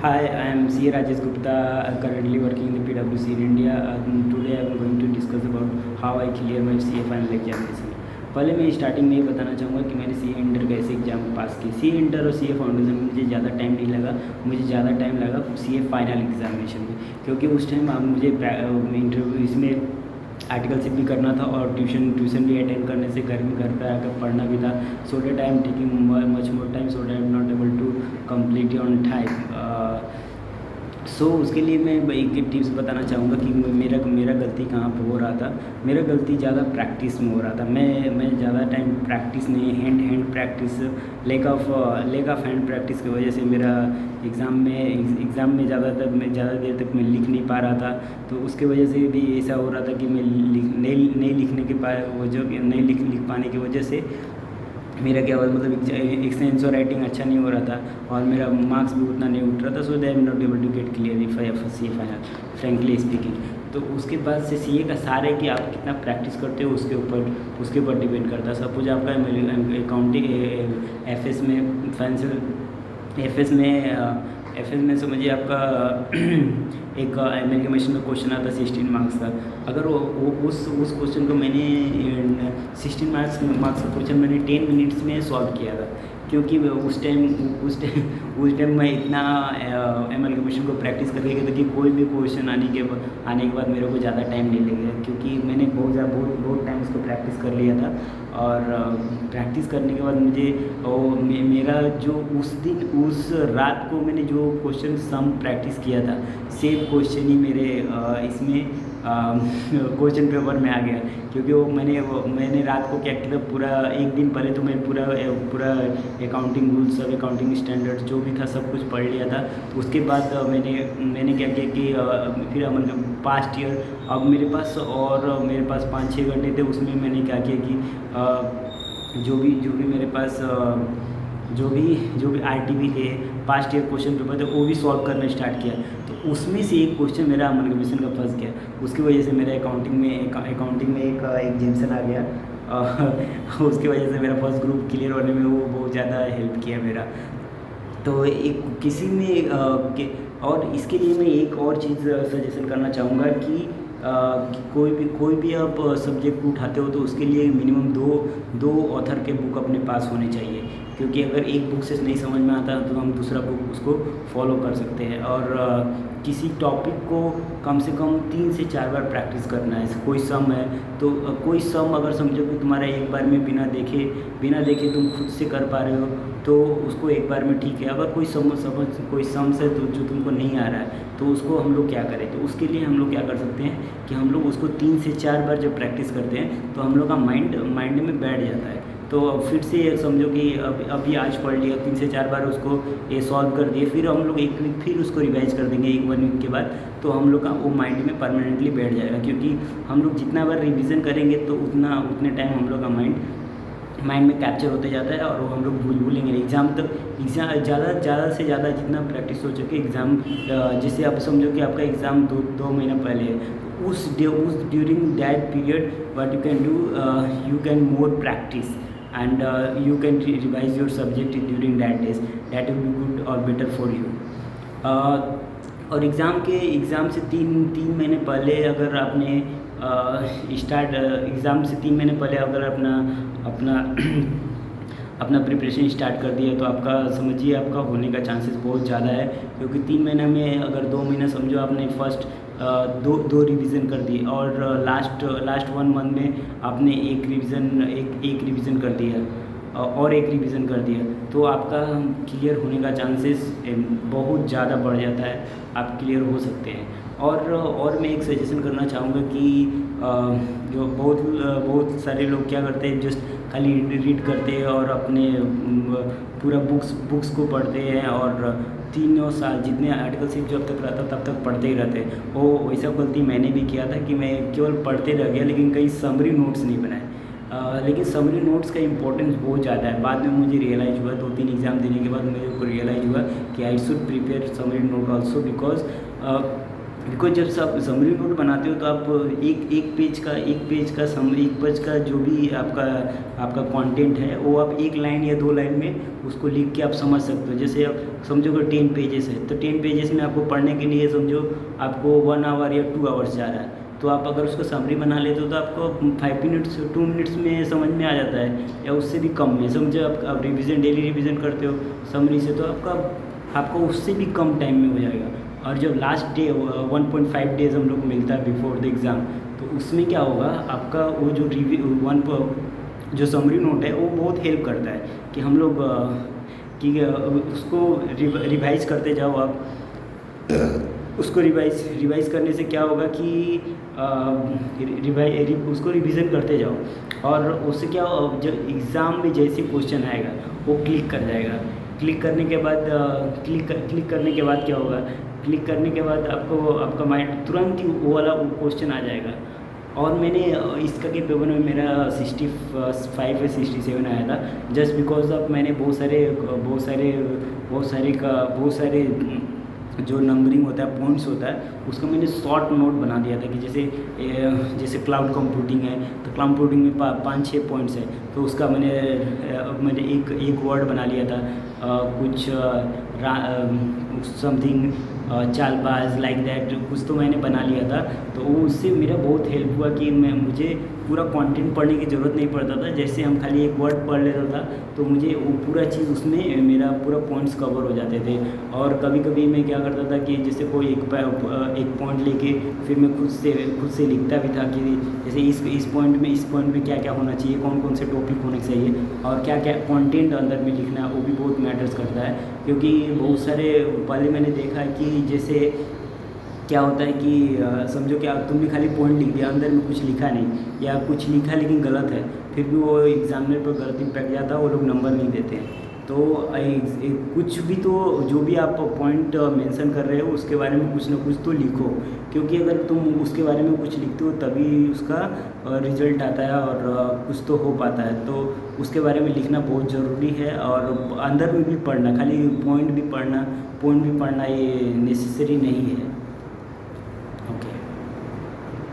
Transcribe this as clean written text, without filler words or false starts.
Hi, I am C. Rajesh Gupta, currently working in the PwC in India. Today I am going to discuss about how I clear my CA final examination. पहले मैं starting में ये बताना चाहूँगा कि मैंने C inter कैसे exam pass की। सी इंटर और सी ए फाउंडेशन में मुझे ज़्यादा टाइम नहीं लगा, मुझे ज़्यादा टाइम लगा सी ए फाइनल एग्ज़ामिनेशन में, क्योंकि उस टाइम मुझे इंटरव्यू इसमें आर्टिकलशिप भी करना था और ट्यूशन भी अटेंड करने से घर पे आकर पढ़ना भी था। So that I am taking much more time, so that I am not able to complete on time. उसके लिए मैं एक टिप्स बताना चाहूँगा कि मेरा गलती कहाँ पे हो रहा था। मेरा गलती ज़्यादा प्रैक्टिस में हो रहा था। मैं ज़्यादा टाइम प्रैक्टिस नहीं, hand practice, lake of hand practice की वजह से मेरा एग्ज़ाम में ज़्यादा देर तक मैं लिख नहीं पा रहा था। तो उसके वजह से भी ऐसा हो रहा था कि मैं नहीं लिख पाने की वजह से मेरा क्या हुआ, मतलब एक्सलेंस और राइटिंग अच्छा नहीं हो रहा था और मेरा मार्क्स भी उतना नहीं उठ रहा था। So that I am not able to get clear if I see a final, frankly speaking. तो उसके बाद से सी ए का सार है कि आप कितना प्रैक्टिस करते हो उसके ऊपर डिपेंड करता है। सपोज आपका अकाउंटिंग एफ एस में समझिए आपका एक एमएलगेमेशन का क्वेश्चन आता है 16 मार्क्स का। अगर वो उस क्वेश्चन को मैंने 16 मार्क्स का क्वेश्चन मैंने 10 मिनट्स में सॉल्व किया था, क्योंकि उस टाइम मैं इतना एमएलगेमेशन को प्रैक्टिस करके गया था कि कोई भी क्वेश्चन आने के बाद मेरे को ज़्यादा टाइम नहीं लगेगा, क्योंकि मैंने बहुत टाइम उसको प्रैक्टिस कर लिया था। और प्रैक्टिस करने के बाद मुझे मेरा जो उस रात को मैंने जो क्वेश्चन सम प्रैक्टिस किया था, सेम क्वेश्चन ही मेरे इसमें क्वेश्चन पेपर में आ गया। क्योंकि मैंने रात को क्या किया था, पूरा एक दिन पहले तो मैं पूरा अकाउंटिंग रूल्स, सब अकाउंटिंग स्टैंडर्ड्स जो भी था सब कुछ पढ़ लिया था। तो उसके बाद मैंने क्या किया कि फिर मतलब पास्ट ईयर अब मेरे पास 5-6 घंटे थे। उसमें मैंने क्या किया कि जो भी मेरे पास जो भी आरटीवी थे, पास्ट ईयर क्वेश्चन पेपर थे, वो भी सॉल्व करना स्टार्ट किया। तो उसमें से एक क्वेश्चन मेरा एमएलगेमेशन का फंस गया। उसकी वजह से मेरा अकाउंटिंग में एक एग्जाम्शन आ गया। उसकी वजह से मेरा फर्स्ट ग्रुप क्लियर होने में वो बहुत ज़्यादा हेल्प किया मेरा। तो एक किसी में और इसके लिए मैं एक और चीज़ सजेशन करना चाहूँगा कि कोई भी आप सब्जेक्ट उठाते हो तो उसके लिए मिनिमम दो ऑथर के बुक अपने पास होने चाहिए, क्योंकि अगर एक बुक से नहीं समझ में आता तो हम दूसरा बुक उसको फॉलो कर सकते हैं। और किसी टॉपिक को कम से कम 3 से 4 बार प्रैक्टिस करना है। कोई सम है तो कोई सम अगर समझो कि तुम्हारा एक बार में बिना देखे तुम खुद से कर पा रहे हो तो उसको एक बार में ठीक है। अगर कोई सम से तो जो तुमको नहीं आ रहा है तो उसको हम लोग क्या करें, तो उसके लिए हम लोग क्या कर सकते हैं कि हम लोग उसको 3 से 4 बार जब प्रैक्टिस करते हैं तो हम लोग का माइंड में बैठ जाता है। तो फिर से समझो कि अभी आज पढ़ लिया, 3 से 4 बार उसको ये सॉल्व कर दिए, फिर हम लोग एक वीक फिर उसको रिवाइज कर देंगे 1 वीक के बाद, तो हम लोग का वो माइंड में परमानेंटली बैठ जाएगा। क्योंकि हम लोग जितना बार रिवीजन करेंगे तो उतने टाइम हम लोग का माइंड में कैप्चर होते जाता है और वो हम लोग भूलेंगे नहीं। एग्ज़ाम ज़्यादा से ज़्यादा जितना प्रैक्टिस हो चुके एग्ज़ाम, जैसे आप समझो कि आपका एग्ज़ाम 2 महीना पहले है, उस during that period what you can do, you can more practice and you can revise your subject during that days. That will be good or better for you. और एग्ज़ाम से तीन महीने पहले अगर आपने एग्ज़ाम से 3 महीने पहले अगर अपना प्रिपरेशन स्टार्ट कर दिया तो आपका समझिए आपका होने का चांसेस बहुत ज़्यादा है। क्योंकि 3 महीने में अगर 2 महीना समझो आपने फर्स्ट दो रिवीजन कर दिए और लास्ट 1 मंथ में आपने एक रिवीजन कर दिया और एक रिवीजन कर दिया, तो आपका क्लियर होने का चांसेस बहुत ज़्यादा बढ़ जाता है, आप क्लियर हो सकते हैं। और मैं एक सजेशन करना चाहूँगा कि जो बहुत सारे लोग क्या करते हैं, जस्ट खाली रीड करते हैं और अपने पूरा बुक्स को पढ़ते हैं और 3 साल जितने आर्टिकलशिप जब तक रहता तब तक पढ़ते ही रहते हैं। वो वैसा गलती मैंने भी किया था कि मैं केवल पढ़ते रह गया, लेकिन कहीं समरी नोट्स नहीं बनाए। लेकिन समरी नोट्स का इम्पोर्टेंस बहुत ज़्यादा है। बाद में मुझे रियलाइज़ हुआ, 2-3 एग्ज़ाम देने के बाद मेरे को रियलाइज़ हुआ कि I should prepare summary note also, because because जब सब समरी नोट बनाते हो तो आप एक पेज का जो भी आपका कंटेंट है वो आप एक लाइन या 2 लाइन में उसको लिख के आप समझ सकते हो। जैसे आप समझो कि 10 पेजेस है तो 10 पेजेस में आपको पढ़ने के लिए समझो आपको 1 आवर या 2 आवर्स जा रहा है, तो आप अगर उसको समरी बना लेते हो तो आपको 5 मिनट्स 2 मिनट्स में समझ में आ जाता है या उससे भी कम में। समझो आप रिवीजन डेली रिवीजन करते हो समरी से तो आपका उससे भी कम टाइम में हो जाएगा। और जब लास्ट डे 1.5 डेज़ हम लोग मिलता है बिफोर द एग्ज़ाम, तो उसमें क्या होगा आपका वो जो समरी नोट है वो बहुत हेल्प करता है कि हम लोग उसको रिवाइज करते जाओ आप। उसको रिवाइज करने से क्या होगा कि उसको रिवीजन करते जाओ और उससे क्या जब एग्ज़ाम में जैसे क्वेश्चन आएगा वो क्लिक कर जाएगा। क्लिक करने के बाद क्या होगा, क्लिक करने के बाद आपका माइंड तुरंत ही वो वाला क्वेश्चन आ जाएगा। और मैंने इसका के पेपर में मेरा 65 या 67 आया था जस्ट बिकॉज ऑफ मैंने बहुत सारे जो नंबरिंग होता है पॉइंट्स होता है उसका मैंने शॉर्ट नोट बना दिया था कि जैसे क्लाउड कंप्यूटिंग है तो क्लाउड कंप्यूटिंग में 5-6 पॉइंट्स है तो उसका मैंने एक वर्ड बना लिया था कुछ समथिंग चालबाज लाइक दैट कुछ तो मैंने बना लिया था। तो उससे मेरा बहुत हेल्प हुआ कि मुझे पूरा कंटेंट पढ़ने की ज़रूरत नहीं पड़ता था। जैसे हम खाली एक वर्ड पढ़ लेता था तो मुझे वो पूरा चीज़ उसमें मेरा पूरा पॉइंट्स कवर हो जाते थे। और कभी कभी मैं क्या करता था कि जैसे कोई एक पॉइंट लेके फिर मैं खुद से लिखता भी था कि जैसे इस पॉइंट में क्या क्या होना चाहिए, कौन कौन से टॉपिक होने चाहिए और क्या क्या कंटेंट अंदर में लिखना है, वो भी बहुत मैटर्स करता है। क्योंकि बहुत सारे पहले मैंने देखा है कि जैसे क्या होता है कि समझो कि तुमने खाली पॉइंट लिख दिया, अंदर में कुछ लिखा नहीं या कुछ लिखा लेकिन गलत है, फिर भी वो एग्जामिनर पर गलत इम्पैक्ट जाता है, वो लोग नंबर नहीं देते हैं। तो कुछ भी तो जो भी आप पॉइंट मेंशन कर रहे हो उसके बारे में कुछ ना कुछ तो लिखो, क्योंकि अगर तुम उसके बारे में कुछ लिखते हो तभी उसका रिजल्ट आता है और कुछ तो हो पाता है। तो उसके बारे में लिखना बहुत ज़रूरी है और अंदर में भी पढ़ना, खाली पॉइंट भी पढ़ना ये नेसेसरी नहीं है। ओके।